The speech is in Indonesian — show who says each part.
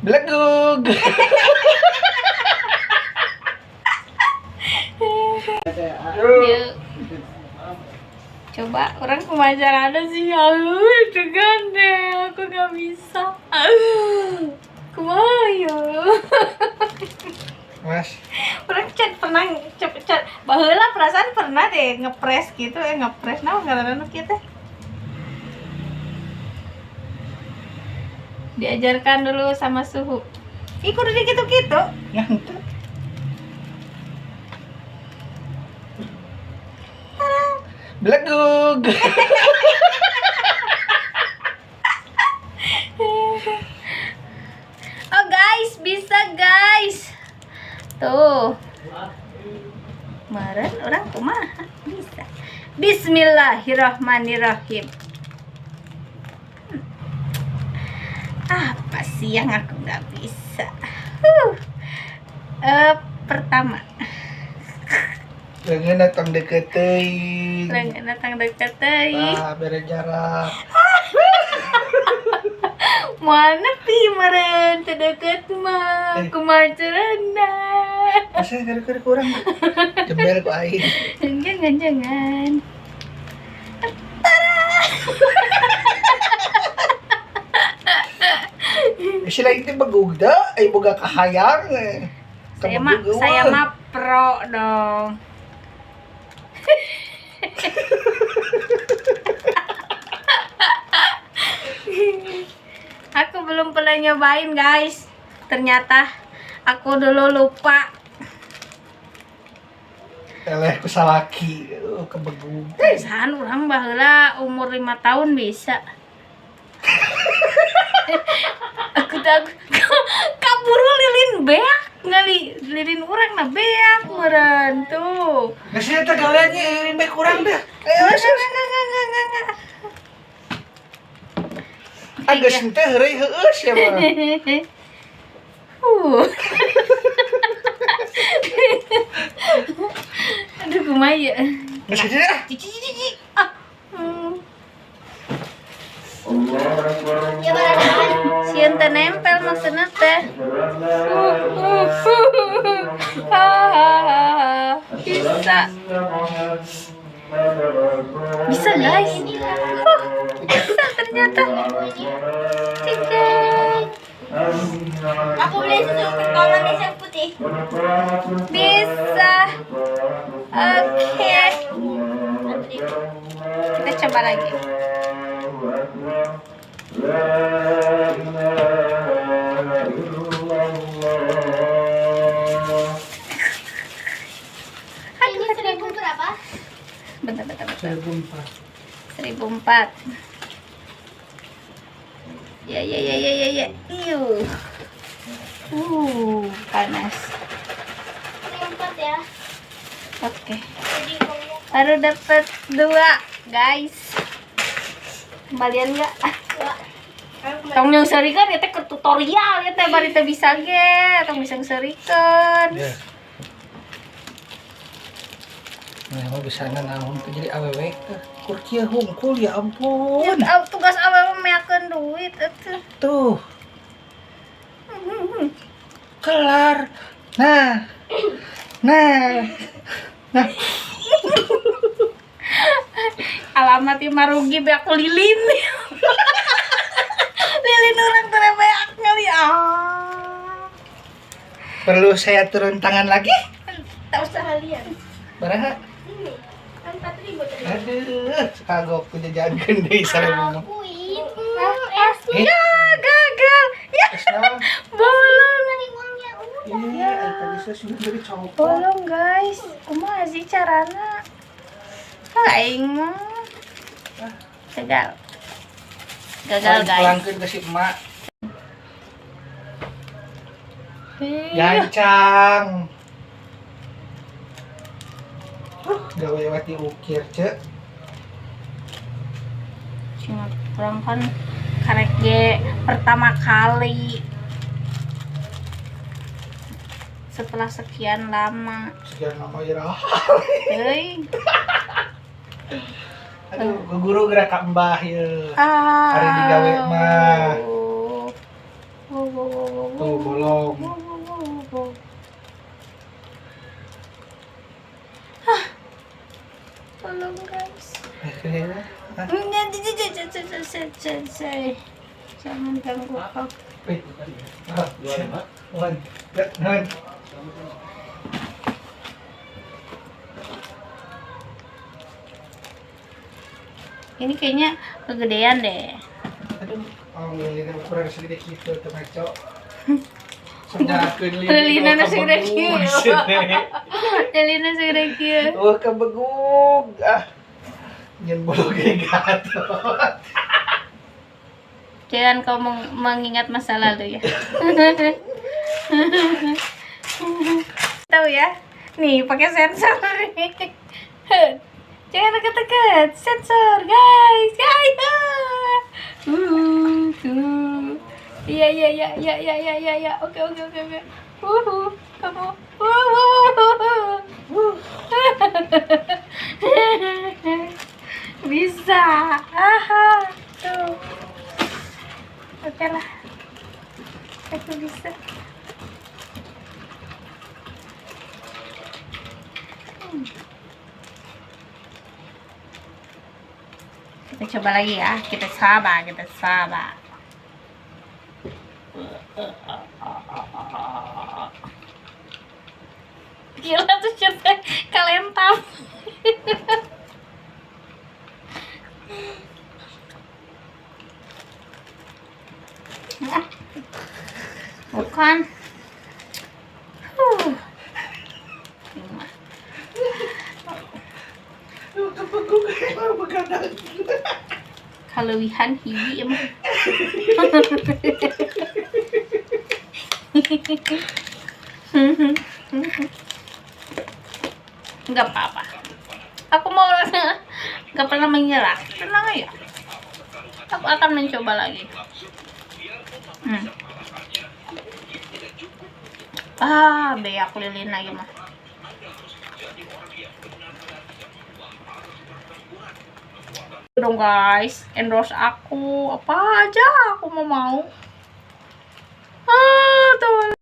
Speaker 1: Belegug.
Speaker 2: Yuk. Coba orang pemajar ada sih, itu gande, aku nggak bisa. Kumaha
Speaker 1: Mas,
Speaker 2: orang pernah cat baheula perasaan pernah deh ngepres gitu ngepres naon ngaranna kieu teh. Diajarkan dulu sama suhu. Ih kudu gitu-gitu.
Speaker 1: ngantuk. Belegug.
Speaker 2: Oh guys, bisa guys. Tuh. Kemarin orang kumaha bisa. Bismillahirrahmanirrahim. Apa sih yang aku nggak bisa? Pertama,
Speaker 1: Leungeun datang deket teuing.
Speaker 2: lengan datang deket teuing.
Speaker 1: Bere jarak.
Speaker 2: Mana pi meren terdekat mah kumaha carana.
Speaker 1: Masa kada kurang. Jembel ku aing.
Speaker 2: Jangan.
Speaker 1: Sila itu begugda, ay boga kahayang.
Speaker 2: Saya mah pro dong. Aku belum pernah nyobain guys. Ternyata aku dulu lupa.
Speaker 1: Eleh ku salaki, kebegug.
Speaker 2: Pisan urang baheula umur 5 tahun bisa. Aku kaburu lilin beak ngali lilin urang na beak meureun tuh.
Speaker 1: Geus eta gaweannya bae kurang dah.
Speaker 2: Enggak.
Speaker 1: Geus teh heureuy heueus ya mah.
Speaker 2: Aduh kumaha ya.
Speaker 1: Geus kitu dah.
Speaker 2: Cici. Sieun teh nempel maksudna teh. Bisa. Bisa guys. Bisa ternyata. Cekek.
Speaker 3: Aku beli susu kentongan yang putih.
Speaker 2: Bisa. Oke. Kita coba lagi.
Speaker 3: Ini 1000 berapa?
Speaker 2: Bentar.
Speaker 1: 1004.
Speaker 2: 1004. Ya. Iu. Panas.
Speaker 3: 1004 ya.
Speaker 2: Oke.
Speaker 3: Jadi ngomong
Speaker 2: Baru dapat 2, guys. Kembalian enggak? Tong nyungsarikeun ya teh ke tutorial ya teh bari teh bisa ge, tong bisa nyungsarikeun.
Speaker 1: Ya. Nah, mau bisa naon teh jadi awewe teh. Kur kieu hungkul ya ampun.
Speaker 2: Tugas awewe meakeun duit atuh.
Speaker 1: Tuh, kelar. Nah.
Speaker 2: Alamat mah rugi beak lilin. Lilin orang teh beak ngali
Speaker 1: Perlu saya turun tangan lagi?
Speaker 2: Tak usah kalian.
Speaker 1: Baraha?
Speaker 3: ini kan 4000 tadi.
Speaker 1: Aduh, kagok ku jajankeun deui sareng.
Speaker 3: Aku ini
Speaker 2: Ya, gagal. Ya,
Speaker 1: Terus naon?
Speaker 2: bolong.
Speaker 3: uangnya udah.
Speaker 1: Iya, tadi saya sudah dari copot.
Speaker 2: Bolong, guys. Kumaha sih carana? Aing mah gagal. Gagal, guys.
Speaker 1: Pulangkeun ke si emak. Gancang. Gawe wati ukir, Cek.
Speaker 2: Cuma kurang kan karek ge pertama kali setelah sekian lama.
Speaker 1: Sekian lama ya.
Speaker 2: Euy.
Speaker 1: Aduh, ke guru gerak ka Mbah ye.
Speaker 2: Ah.
Speaker 1: Hari digawe mah.
Speaker 2: Wow. Jangan ganggu kau.
Speaker 1: Wait. Wan. Wan.
Speaker 2: Ini kayaknya kegedean deh.
Speaker 1: Aduh, ini kurang segede gitu tuh ngaco. Senyakeun
Speaker 2: Lilina segede kieu. Lilina segede kieu.
Speaker 1: Oh, kabegug. Nyen bologe gatot.
Speaker 2: Jangan kau mengingat masa lalu ya. Tahu ya? Nih, pakai sensor nih. Jangan deket-deket. Sensor, guys. Guys. Iya. Oke. Kamu. Bisa. Aha. Tuh. Oke lah. Aku bisa. Kita coba lagi ya. Kita sabar. Gila tuh cerita kalentap. Bukan.
Speaker 1: Kabegug begadang.
Speaker 2: Kalewihan hibi emang. Enggak apa-apa. Aku mau nggak pernah menyerah. Tenang aja. Aku akan mencoba lagi. Beak lilin lagi mah. Dong guys, endorse aku apa aja aku mau. Tuh.